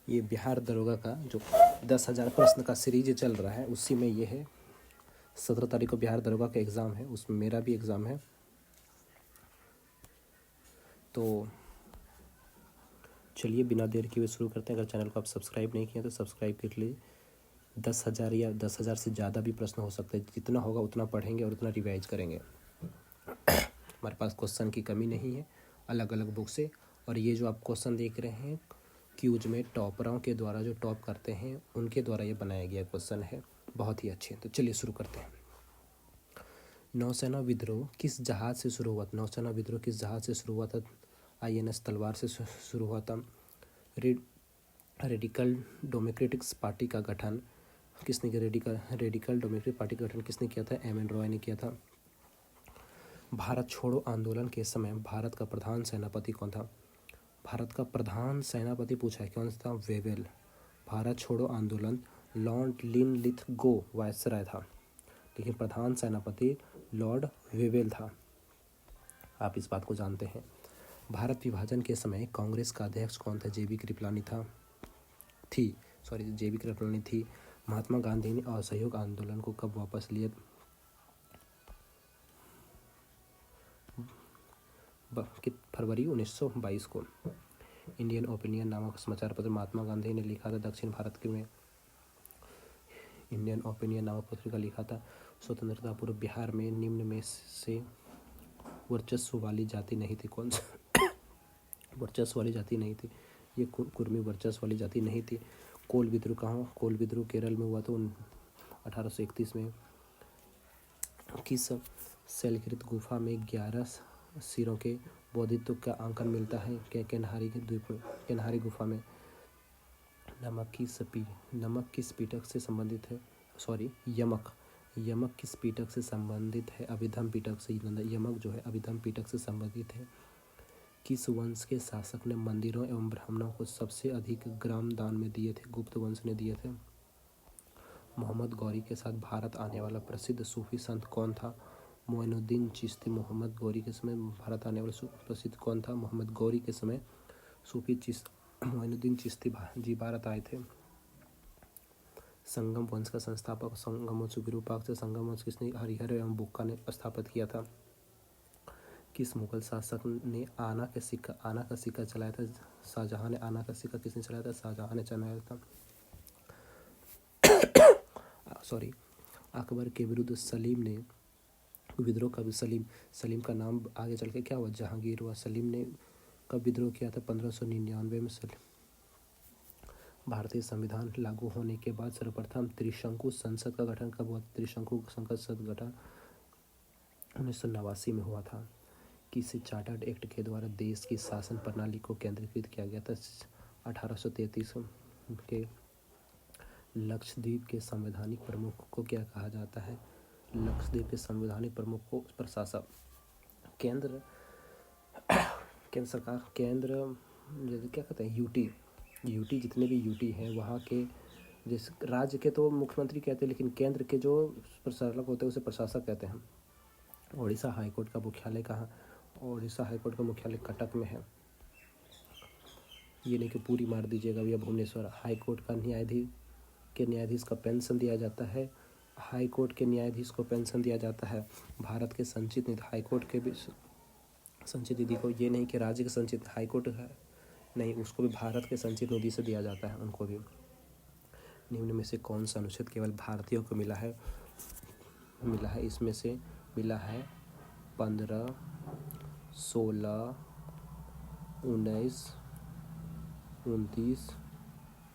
ये बिहार दरोगा का जो 10,000 प्रश्न का सीरीज चल रहा है उसी में ये है। 17 तारीख को बिहार दरोगा का एग्ज़ाम है, उसमें मेरा भी एग्ज़ाम है। तो चलिए बिना देर किए शुरू करते हैं। अगर चैनल को आप सब्सक्राइब नहीं किए तो सब्सक्राइब कर लीजिए। 10,000 या 10,000 से ज़्यादा भी प्रश्न हो सकते हैं, जितना होगा उतना पढ़ेंगे और उतना रिवाइज करेंगे। हमारे पास क्वेश्चन की कमी नहीं है, अलग अलग बुक से। और ये जो आप क्वेश्चन देख रहे हैं क्यूज में टॉपरों के द्वारा, जो टॉप करते हैं उनके द्वारा ये बनाया गया क्वेश्चन है, बहुत ही अच्छे। तो चलिए शुरू करते हैं। नौसेना विद्रोह किस जहाज़ से शुरू हुआ था? नौसेना विद्रोह किस जहाज़ से शुरू हुआ था? INS तलवार से शुरू हुआ था। रेडिकल डेमोक्रेटिक्स पार्टी का गठन किसने किया? रेडिकल डेमोक्रेटिक पार्टी का गठन किसने किया था? MN रॉय ने किया था। भारत छोड़ो आंदोलन के समय भारत का प्रधान सेनापति कौन था? भारत का प्रधान सेनापति पूछा है, कौन था? वेवेल। भारत छोड़ो आंदोलन लॉर्ड लिनलिथगो वायसराय था, लेकिन प्रधान सेनापति लॉर्ड वेवेल था। आप इस बात को जानते हैं। भारत विभाजन के समय कांग्रेस का अध्यक्ष कौन था? JB कृपलानी थी। महात्मा गांधी ने असहयोग आंदोलन को कब वापस लिया? फरवरी 1922 को। इंडियन ओपिनियन नामक समाचार पत्र महात्मा गांधी ने लिखा था दक्षिण भारत के में। इंडियन ओपिनियन नामक पत्रिका लिखा था। स्वतंत्रता पूर्व बिहार में निम्न में से वर्चस्व वाली जाति नहीं थी? कौन सा वर्चस्व वाली जाति नहीं थी? ये कुर्मी वर्चस्व वाली जाति नहीं थी। कोल विद्रोह कहाँ? कोल विद्रोह केरल में हुआ था 1831 में। किस शैलकृत गुफा में 11 सिरों के बोधित्व का आंकन मिलता है? केनहारी गुफा में। नमक किस पीठक से संबंधित है? यमक किस पीठक से संबंधित है? अभिधम पीठक से। यमक जो है अभिधम पीठक से संबंधित है। किस वंश के शासक ने मंदिरों एवं ब्राह्मणों को सबसे अधिक ग्राम दान में दिए थे? गुप्त वंश ने दिए थे। मोहम्मद गौरी के साथ भारत आने वाला प्रसिद्ध सूफी संत कौन था? मोइनुद्दीन चिश्ती। मोहम्मद गौरी के समय भारत आने वाला प्रसिद्ध कौन था? मोहम्मद गौरी के समय सूफी मोइनुद्दीन चिश्ती जी भारत आए थे। संगम वंश का संस्थापक संगम वंश विरूपाक्ष से। संगम वंश किसने? हरिहर एवं बुक्का ने स्थापित किया था। किस मुगल शासक ने आना का सिक्का चलाया था? शाहजहां ने। आना का सिक्का किसने चलाया था? शाहजहां ने चलाया था। अकबर के विरुद्ध सलीम ने विद्रोह का सलीम का नाम आगे चल के क्या हुआ? जहांगीर हुआ। सलीम ने कब विद्रोह किया था? 1599 में। भारतीय संविधान लागू होने के बाद सर्वप्रथम त्रिशंकु संसद का गठन कब हुआ? त्रिशंकु संसद गठन 1989 में हुआ था। किस चार्टर्ड एक्ट के द्वारा देश की शासन प्रणाली को केंद्रीकृत किया गया था? 1833 के। लक्षद्वीप के संवैधानिक प्रमुख को क्या कहा जाता है? लक्षद्वीप के संवैधानिक प्रमुख को प्रशासक। केंद्र सरकार जैसे क्या कहते हैं यूटी जितने भी यूटी हैं वहाँ के जिस राज्य के तो मुख्यमंत्री कहते हैं, लेकिन केंद्र के जो प्रशासक होते हैं उसे प्रशासक कहते हैं। उड़ीसा हाईकोर्ट का मुख्यालय कहाँ? उड़ीसा हाईकोर्ट का मुख्यालय कटक में है। ये नहीं कि पूरी मार दीजिएगा भैया। भुवनेश्वर हाईकोर्ट का न्यायाधीश का पेंशन दिया जाता है। हाईकोर्ट के न्यायाधीश को पेंशन दिया जाता है। भारत के संचित निधि हाईकोर्ट के भी संचित निधि को, ये नहीं कि राज्य के संचित हाईकोर्ट है नहीं, उसको भी भारत के संचित निधि से दिया जाता है उनको भी। निम्न में से कौन सा अनुच्छेद केवल भारतीयों को मिला है? इसमें से मिला है 15, 16, 19, 29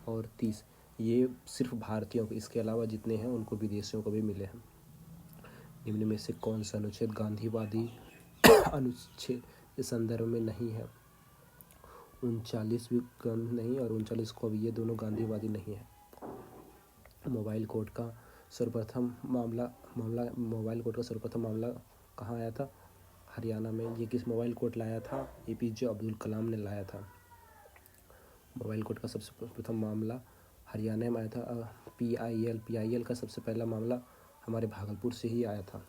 और 30। ये सिर्फ भारतीयों को, इसके अलावा जितने हैं उनको विदेशियों को भी मिले हैं। निम्न में से कौन सा अनुच्छेद गांधीवादी अनुच्छेद के संदर्भ में नहीं है? 39 भी नहीं और 39 को भी, ये दोनों गांधीवादी नहीं है। मोबाइल कोड का सर्वप्रथम मामला कहाँ आया था? हरियाणा में। ये किस मोबाइल कोड लाया था? APJ अब्दुल कलाम ने लाया था। मोबाइल कोड का सबसे प्रथम मामला हरियाणा में आया था। PIL का सबसे पहला मामला हमारे भागलपुर से ही आया था।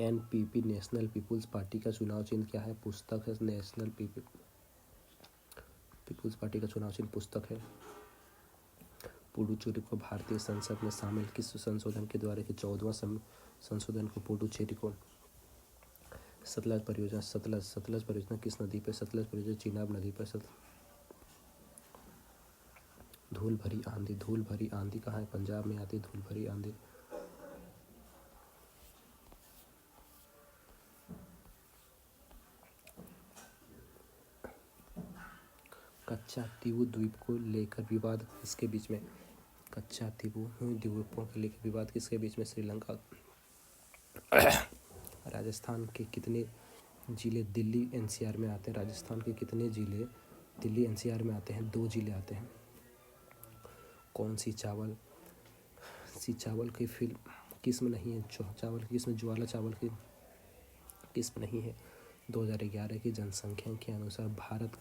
NPP नेशनल पीपुल्स पार्टी का चुनाव चिन्ह क्या है? पुस्तक है नेशनल पीपल। पीपुल्स पार्टी का चुनाव चिन्ह पुस्तक है। पुडुचेरी को भारतीय संसद में शामिल किस संशोधन के द्वारा कि 14वां संशोधन को पुडुचेरी को सतलज परियोजना सतलज परियोजना किस नदी पर? सतलज परियोजना चिनाब नदी पर। धूल भरी आंधी कहाँ है? पंजाब में आती है धूल भरी आंधी। कच्चा तीबू द्वीप को लेकर विवाद किसके बीच में? कच्चा तीबू द्वीपों के लेकर विवाद किसके बीच में? श्रीलंका। राजस्थान के कितने जिले दिल्ली एनसीआर में आते हैं? राजस्थान के कितने जिले दिल्ली एनसीआर में आते हैं? 2 जिले आते हैं। कौन सी चावल की फिल्म किस्म नहीं है? चावल की किस्म ज्वाला चावल की किस्म नहीं है। 2011 की जनसंख्या के अनुसार भारत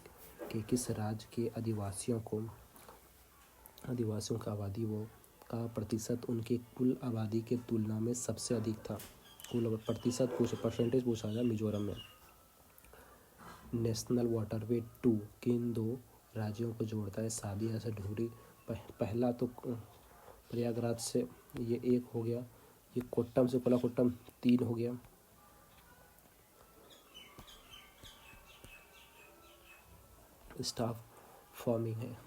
के किस राज्य के आदिवासियों का आबादी का प्रतिशत उनके कुल आबादी के तुलना में सबसे अधिक था? कुल परसेंटेज पूछा गया। मिजोरम में। नेशनल वाटरवे 2 किन 2 राज्यों को जोड़ता है? सादिया से ढूरी। पहला तो प्रयागराज से ये 1 हो गया, ये कोट्टम से कोलाकोट्टम 3 हो गया। स्टॉक फार्मिंग है।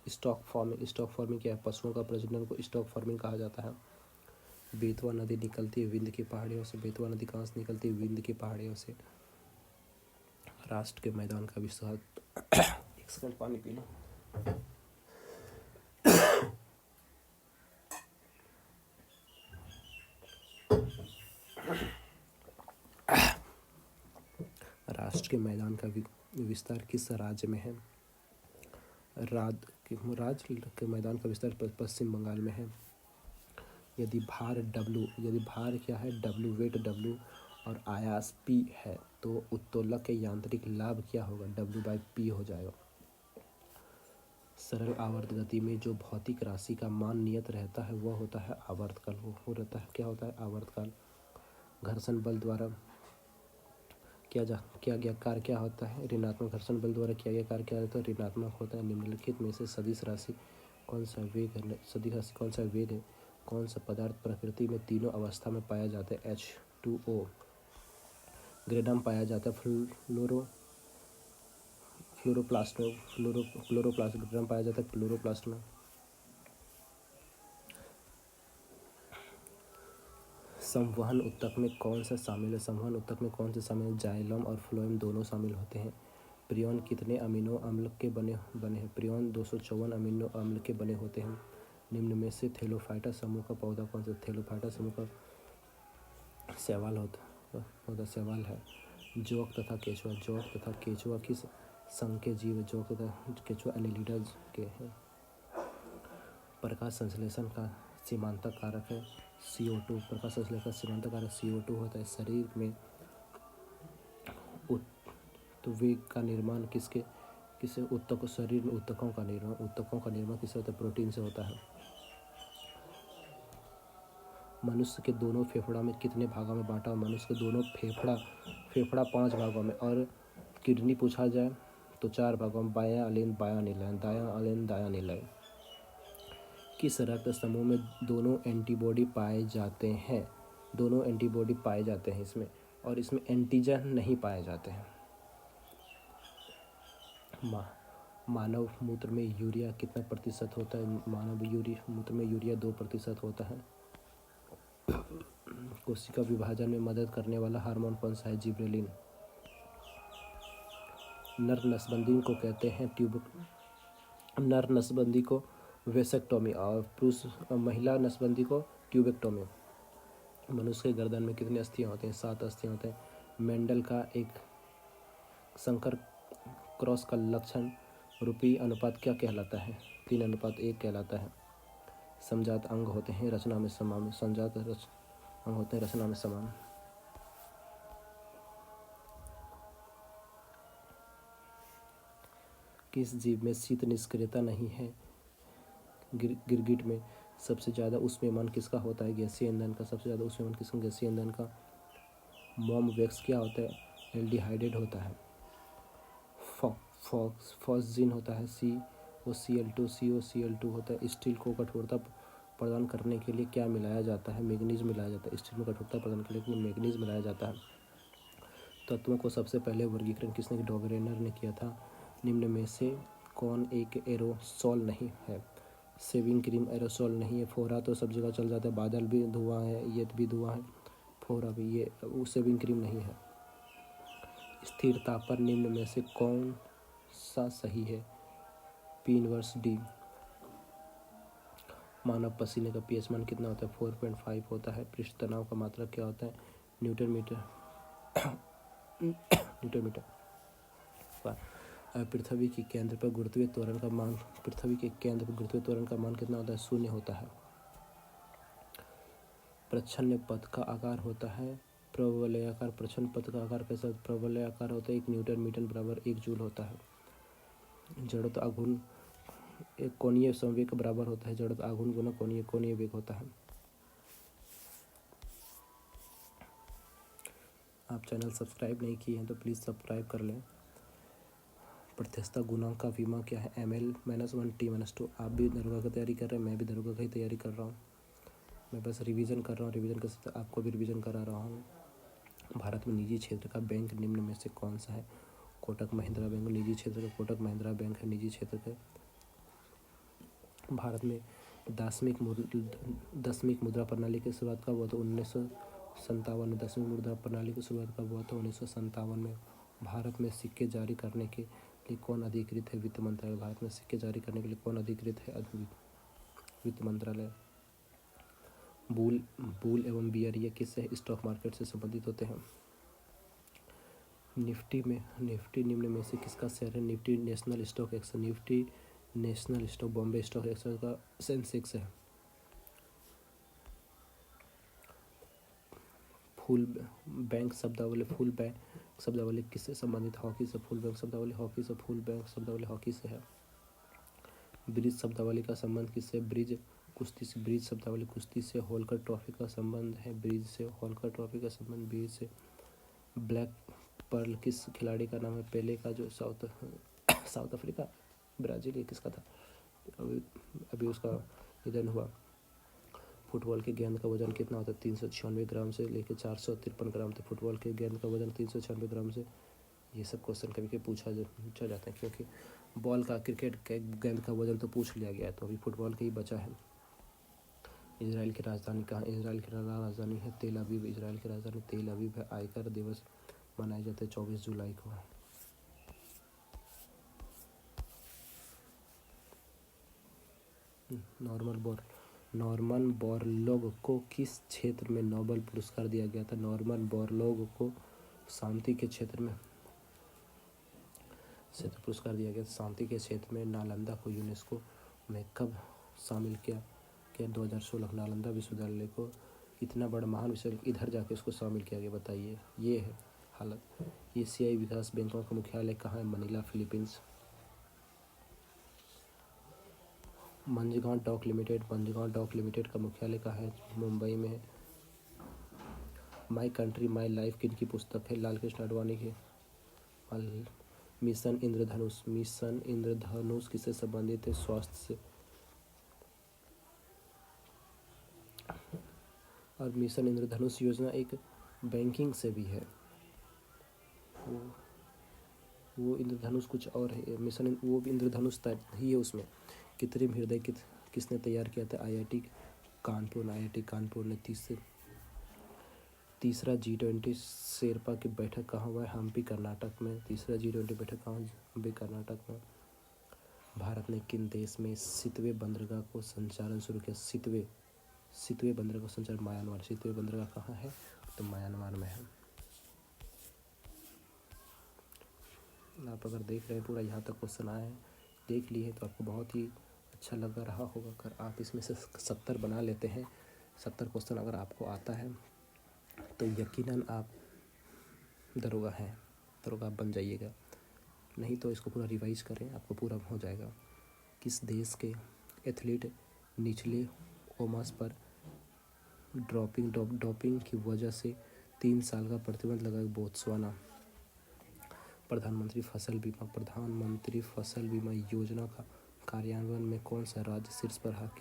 स्टॉक फार्मिंग क्या है? पशुओं का प्रजनन को स्टॉक फार्मिंग कहा जाता है। बेतवा नदी निकलती है विंध्य की पहाड़ियों से। बेतवा नदी कहाँ से निकलती है? विंध्य की पहाड़ियों से। राष्ट्र के मैदान का विस्तार 1 सेकंड पानी पी लो। राष्ट्र के मैदान का विस्तार किस राज्य में है? राज्य के मैदान का विस्तार पश्चिम बंगाल में है। यदि भार क्या है? W वेट W और आयास P है तो उत्तोलक के यांत्रिक लाभ क्या होगा? W/P हो जाएगा। सरल आवर्त गति में जो भौतिक राशि का मान नियत रहता है वह होता है आवर्तकाल। वो रहता है क्या होता है? आवर्तकाल। घर्षण बल द्वारा किया गया कार्य क्या होता है? ऋणात्मक। घर्षण बल द्वारा किया गया कार्य क्या होता है? ऋणात्मक होता है। निम्नलिखित में से सदिश राशि कौन सा वेग है? सदिश राशि कौन सा वेग है? कौन सा पदार्थ प्रकृति में तीनों अवस्था में पाया जाता है? H2O। ग्रेडम पाया जाता है फ्लोरोप्लास्ट में। ग्रेडम पाया जाता है फ्लोरोप्लास्ट में। संवहन ऊतक में कौन सा शामिल है? संवहन ऊतक में कौन से शामिल है? जाइलम और फ्लोएम दोनों शामिल होते हैं। प्रियोन कितने अमीनो अम्ल के बने हैं? प्रियोन 254 अमीनो अम्ल के बने होते हैं। निम्न में से थैलोफाइटा समूह का पौधा कौन सा? थैलोफाइटा समूह का शैवाल है। जोंक तथा केचुआ किस संघ के जीव है? जोंक तथा केचुआ एनेलिडा के हैं। प्रकाश संश्लेषण का सीमांतक कारक है CO2। प्रकाश संश्लेषण का सीमांतक कारक CO2 होता है। शरीर में उत्वेग का निर्माण किससे? ऊतक। शरीर में ऊतकों का निर्माण किससे होता है? प्रोटीन से होता है। मनुष्य के दोनों फेफड़ा में कितने भागों में बांटा? मनुष्य के दोनों फेफड़ा 5 भागों में, और किडनी पूछा जाए तो 4 भागों में। बायां अलिंद बायां निलय, दायां अलिंद दायां निलय। किस रक्त समूह में दोनों एंटीबॉडी पाए जाते हैं? दोनों एंटीबॉडी पाए जाते हैं इसमें, और इसमें एंटीजन नहीं पाए जाते हैं। मानव मूत्र में यूरिया कितना प्रतिशत होता है? मानव मूत्र में यूरिया 2% होता है। कोशिका विभाजन में मदद करने वाला हार्मोन कौन सा है? जिबरेलिन। नर नसबंदी को कहते हैं नर नसबंदी को वेसेक्टोमी और महिला नसबंदी को ट्यूबेक्टोमी। मनुष्य के गर्दन में कितनी अस्थियां होती हैं? 7 अस्थियां होते हैं। मेंडल का एक संकर क्रॉस का लक्षण रूपी अनुपात क्या कहलाता है? 3:1 कहलाता है। समजात अंग होते हैं रचना में समान। किस जीव में शीत निष्क्रियता नहीं है? गिरगिट में। सबसे ज़्यादा ऊष्मीयमान किसका होता है? गैसीय ईंधन का। सबसे ज़्यादा ऊष्मीयमान किसका? गैसीय ईंधन का। मॉम वैक्स क्या होता है? एल्डिहाइड होता है। फॉस्जीन होता है COCl2 COCl2 होता है। स्टील को कठोरता प्रदान करने के लिए क्या मिलाया जाता है? मैग्नीज मिलाया जाता है। स्टील में कठोरता प्रदान करने के लिए मैग्नीज मिलाया जाता है। तत्वों को सबसे पहले वर्गीकरण किसने? डॉगरेनर ने किया था। निम्न में से कौन एक एरोसोल नहीं है? शेविंग क्रीम एरोसोल नहीं है। फोहरा तो सब जगह चल जाता है, बादल भी धुआं है, ये भी धुआं है, फोहरा भी, ये वो शेविंग क्रीम नहीं है। स्थिर ताप पर निम्न में से कौन सा सही है? P−1D। मानव पसीने का pH मान कितना होता है? 4.5 होता है। पृष्ठ तनाव का मात्रक क्या होता है? Newton metre. Newton metre. पृथ्वी के केंद्र पर गुरुत्वीय त्वरण का मान कितना होता है? 0 होता है। प्रच्छन्न पथ का आकार होता है प्रवलयाकार। प्रच्छन्न पथ का आकार कैसा प्रवलयाकार होता है? 1 न्यूटन मीटर बराबर 1 जूल होता है। जड़त्व आघूर्ण एक कोणीय संवेग के बराबर होता है। जड़त्व आघूर्ण गुना कोणीय वेग होता है। आप चैनल सब्सक्राइब नहीं किए हैं तो प्लीज़ सब्सक्राइब कर लें। प्रत्यक्षता गुणांक का विमा क्या है? ML-1 T-2। आप भी दरोगा की तैयारी कर रहे हैं, मैं भी दरोगा की तैयारी कर रहा हूँ। मैं बस रिवीजन कर रहा हूँ, रिवीजन के साथ आपको भी रिवीजन करा रहा हूँ। भारत में निजी क्षेत्र का बैंक निम्न में से कौन सा है? कोटक महिंद्रा बैंक निजी क्षेत्र का कोटक महिंद्रा बैंक है निजी क्षेत्र का। भारत में दसवीं मुद्रा प्रणाली की शुरुआत कब हुआ था? 1957 में। दसवीं मुद्रा प्रणाली की शुरुआत कब हुआ था? 1957 में। भारत में सिक्के जारी करने के लिए कौन अधिकृत है? वित्त मंत्रालय। भारत में सिक्के जारी करने के लिए कौन अधिकृत है? वित्त मंत्रालय। बुल एवं बियर ये किससे स्टॉक मार्केट से संबंधित होते हैं? निफ्टी निम्न में से किसका शेयर है? Nifty national stock exchange. Nifty national stock Bombay stock exchange का सेंसेक्स है। फुल बैंक शब्दावली किससे संबंधित? हॉकी से। फुल बैंक शब्दावली हॉकी से। फुल बैंक शब्दावली हॉकी से है। ब्रिज शब्दावली का संबंध किससे? ब्रिज कुश्ती से। ब्रिज शब्दावली कुश्ती से। होलकर ट्रॉफी का संबंध है ब्रिज से। होलकर ट्रॉफी का संबंध ब्रिज से। ब्लैक पर्ल किस खिलाड़ी का नाम है? पेले का, जो साउथ अफ्रीका, ब्राज़ील, ये किसका था? अभी उसका निधन हुआ। फुटबॉल के गेंद का वजन कितना होता है? 396 ग्राम से लेकर 453 ग्राम तक। फुटबॉल के गेंद का वजन 396 ग्राम से। ये सब क्वेश्चन कभी कभी पूछा जाता है, क्योंकि बॉल का, क्रिकेट के गेंद का वजन तो पूछ लिया गया है, तो अभी फुटबॉल का ही बचा है। इजराइल की राजधानी कहाँ? इजराइल की राजधानी है तेल अवीव। इजराइल की राजधानी तेल अवीव है। आयकर दिवस मनाए जाते हैं 24 जुलाई को। नॉर्मन बोरलॉग को किस क्षेत्र में नोबेल पुरस्कार दिया गया था? नॉर्मन बोरलॉग को शांति के क्षेत्र में पुरस्कार दिया गया। शांति के क्षेत्र में नालंदा को यूनेस्को में कब शामिल किया? 2016। नालंदा विश्वविद्यालय को इतना बड़ा महान विश्वविद्यालय इधर जाके उसको शामिल किया गया, बताइए। ये है हालत। एशियाई विकास बैंकों का मुख्यालय कहाँ है? Manila, Philippines. Mazagon dock limited का मुख्यालय कहाँ है? मुंबई में है। माई कंट्री माई लाइफ किनकी पुस्तक है? लाल कृष्ण आडवाणी की। मिशन इंद्रधनुष किससे संबंधित है? स्वास्थ्य से। और मिशन इंद्रधनुष योजना एक बैंकिंग से भी है। वो इंद्रधनुष कुछ और है। मिशन वो भी इंद्रधनुष ही है। उसमें कृत्रिम हृदय किसने तैयार किया था? IIT कानपुर ने। तीसरा G20 शेरपा की बैठक कहाँ हुआ है? हम्पी, कर्नाटक में। तीसरा G20 बैठक कहाँ? हम्पी, कर्नाटक में। भारत ने किन देश में सितवे बंदरगाह को संचालन शुरू किया? सितवे बंदरगाह को संचालन म्यांमार। सितवे बंदरगाह कहाँ है? तो म्यांमार में है। आप अगर देख रहे हैं पूरा यहाँ तक क्वेश्चन आए हैं, देख लिए तो आपको बहुत ही अच्छा लग रहा होगा। अगर आप इसमें से 70 बना लेते हैं, 70 क्वेश्चन अगर आपको आता है तो यकीनन आप दरोगा बन जाइएगा। नहीं तो इसको पूरा रिवाइज करें, आपको पूरा हो जाएगा। किस देश के एथलीट निचले ओमास पर डोपिंग की वजह से 3 साल का प्रतिबंध लगा? बोत्सवाना। प्रधानमंत्री फसल बीमा योजना का कार्यान्वयन में कौन सा राज्य शीर्ष पर है?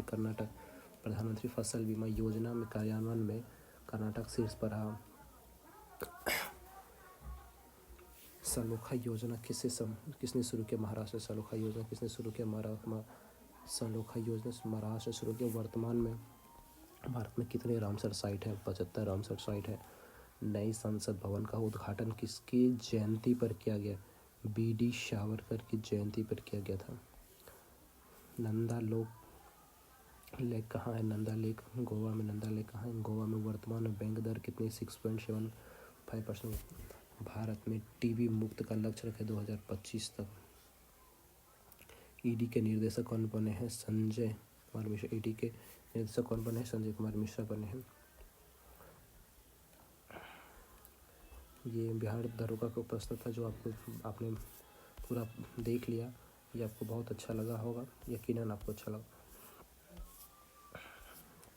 कर्नाटक। प्रधानमंत्री फसल बीमा योजना में कार्यान्वयन में कर्नाटक शीर्ष पर है। सलोखा योजना किसने शुरू किया? महाराष्ट्र। सलोखा योजना किसने शुरू किया? सलोखा योजना महाराष्ट्र शुरू किया। वर्तमान में भारत में कितने रामसर साइट है? 75 रामसर साइट है। नई संसद भवन का उद्घाटन किसकी जयंती पर किया गया? BD सावरकर की जयंती पर किया गया था। नंदा लेक कहाँ है? नंदा लेक गोवा में। नंदा लेक कहाँ है? गोवा में। वर्तमान में बैंक दर कितनी? 6.75%। भारत में टीबी मुक्त का लक्ष्य रखे 2025 तक। ED के निर्देशक कौन बने हैं? संजय कुमार मिश्रा। ED के निर्देशक कौन बने हैं? संजय कुमार मिश्रा बने हैं। ये बिहार दरोगा का प्रश्न था जो आपने पूरा देख लिया। ये आपको बहुत अच्छा लगा होगा, यकीनन आपको अच्छा लगा।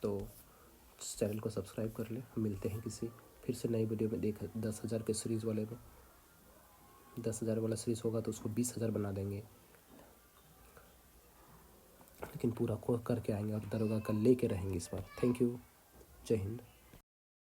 तो चैनल को सब्सक्राइब कर ले। मिलते हैं किसी फिर से नई वीडियो में। 10,000 के सीरीज़ वाले में 10,000 वाला सीरीज़ होगा तो उसको 20,000 बना देंगे, लेकिन पूरा कोर्स करके आएंगे और दरोगा का लेके रहेंगे इस बार। Thank you. जय हिंद।